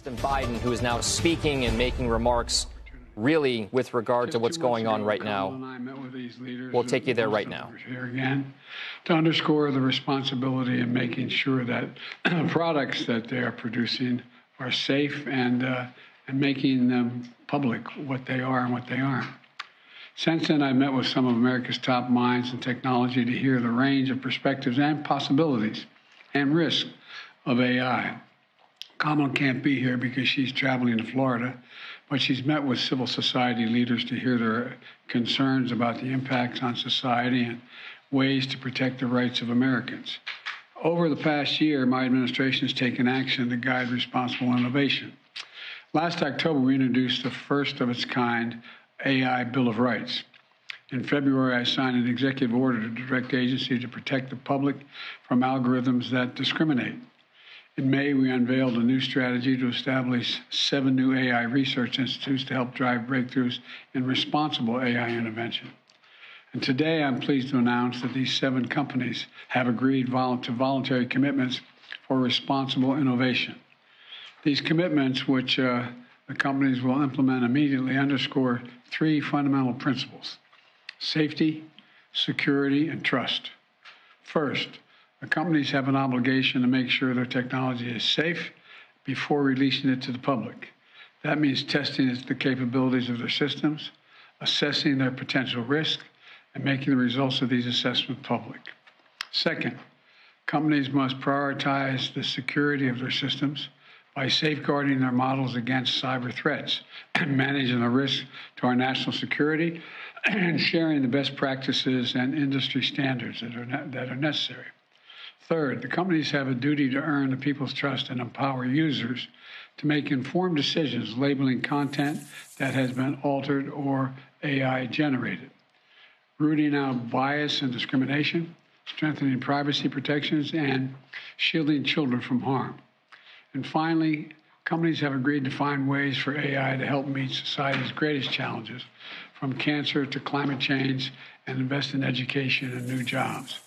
President Biden, who is now speaking and making remarks really with regard to what's going on right now. We'll take you there right now. Here again to underscore the responsibility in making sure that products that they are producing are safe and making them public what they are and what they aren't. Since then, I've met with some of America's top minds in technology to hear the range of perspectives and possibilities and risks of AI. Kamala can't be here because she's traveling to Florida, but she's met with civil society leaders to hear their concerns about the impacts on society and ways to protect the rights of Americans. Over the past year, my administration has taken action to guide responsible innovation. Last October, we introduced the first of its kind AI Bill of Rights. In February, I signed an executive order to direct agencies to protect the public from algorithms that discriminate. In May, we unveiled a new strategy to establish 7 new AI research institutes to help drive breakthroughs in responsible AI intervention. And today, I'm pleased to announce that these 7 companies have agreed to voluntary commitments for responsible innovation. These commitments, which the companies will implement immediately, underscore 3 fundamental principles: safety, security, and trust. First, the companies have an obligation to make sure their technology is safe before releasing it to the public. That means testing the capabilities of their systems, assessing their potential risk, and making the results of these assessments public. Second, companies must prioritize the security of their systems by safeguarding their models against cyber threats, managing the risk to our national security, and sharing the best practices and industry standards that are necessary. Third, the companies have a duty to earn the people's trust and empower users to make informed decisions labeling content that has been altered or AI generated, rooting out bias and discrimination, strengthening privacy protections, and shielding children from harm. And finally, companies have agreed to find ways for AI to help meet society's greatest challenges, from cancer to climate change, and invest in education and new jobs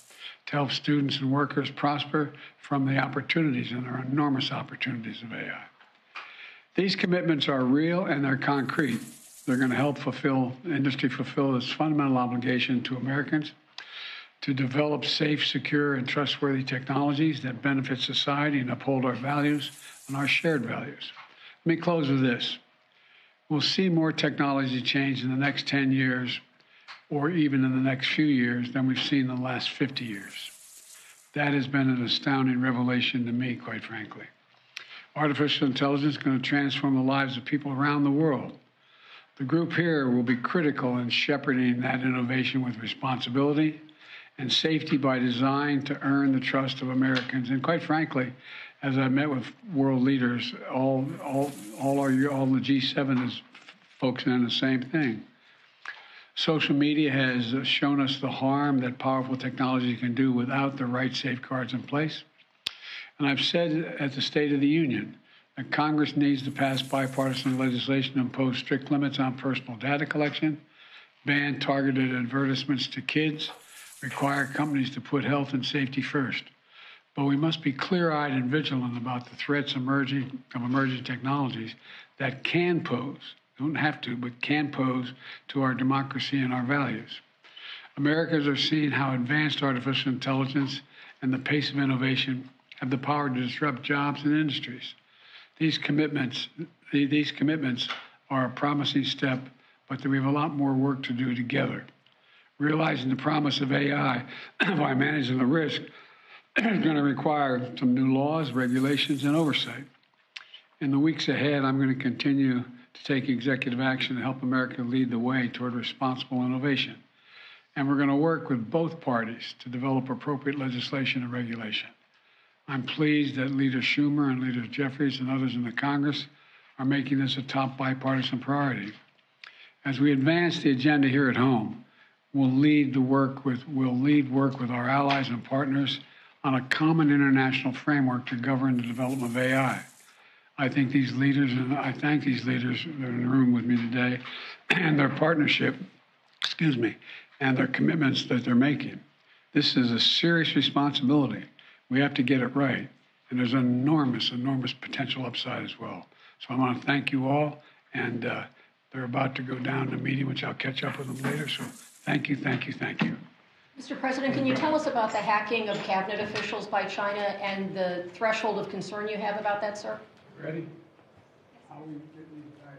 to help students and workers prosper from the opportunities, and there are enormous opportunities of AI. These commitments are real and they're concrete. They're going to help industry fulfill its fundamental obligation to Americans to develop safe, secure, and trustworthy technologies that benefit society and uphold our values and our shared values. Let me close with this. We'll see more technology change in the next 10 years or even in the next few years than we've seen in the last 50 years. That has been an astounding revelation to me, quite frankly. Artificial intelligence is going to transform the lives of people around the world. The group here will be critical in shepherding that innovation with responsibility and safety by design to earn the trust of Americans. And quite frankly, as I met with world leaders, all the G7 is focusing on the same thing. Social media has shown us the harm that powerful technology can do without the right safeguards in place. And I've said at the State of the Union that Congress needs to pass bipartisan legislation to impose strict limits on personal data collection, ban targeted advertisements to kids, require companies to put health and safety first. But we must be clear-eyed and vigilant about the threats of emerging technologies that can pose, don't have to, but can pose to our democracy and our values. Americans are seeing how advanced artificial intelligence and the pace of innovation have the power to disrupt jobs and industries. These commitments are a promising step, but we have a lot more work to do together. Realizing the promise of AI by managing the risk is going to require some new laws, regulations, and oversight. In the weeks ahead, I'm going to continue to take executive action to help America lead the way toward responsible innovation. And we're going to work with both parties to develop appropriate legislation and regulation. I'm pleased that Leader Schumer and Leader Jeffries and others in the Congress are making this a top bipartisan priority. As we advance the agenda here at home, we'll lead work with our allies and partners on a common international framework to govern the development of AI. I thank these leaders that are in the room with me today and their partnership, and their commitments that they're making. This is a serious responsibility. We have to get it right. And there's enormous, enormous potential upside as well. So I want to thank you all, and they're about to go down to a meeting, which I'll catch up with them later. So thank you, thank you, thank you. Mr. President, can you tell us about the hacking of cabinet officials by China and the threshold of concern you have about that, sir? Ready? How we get these guys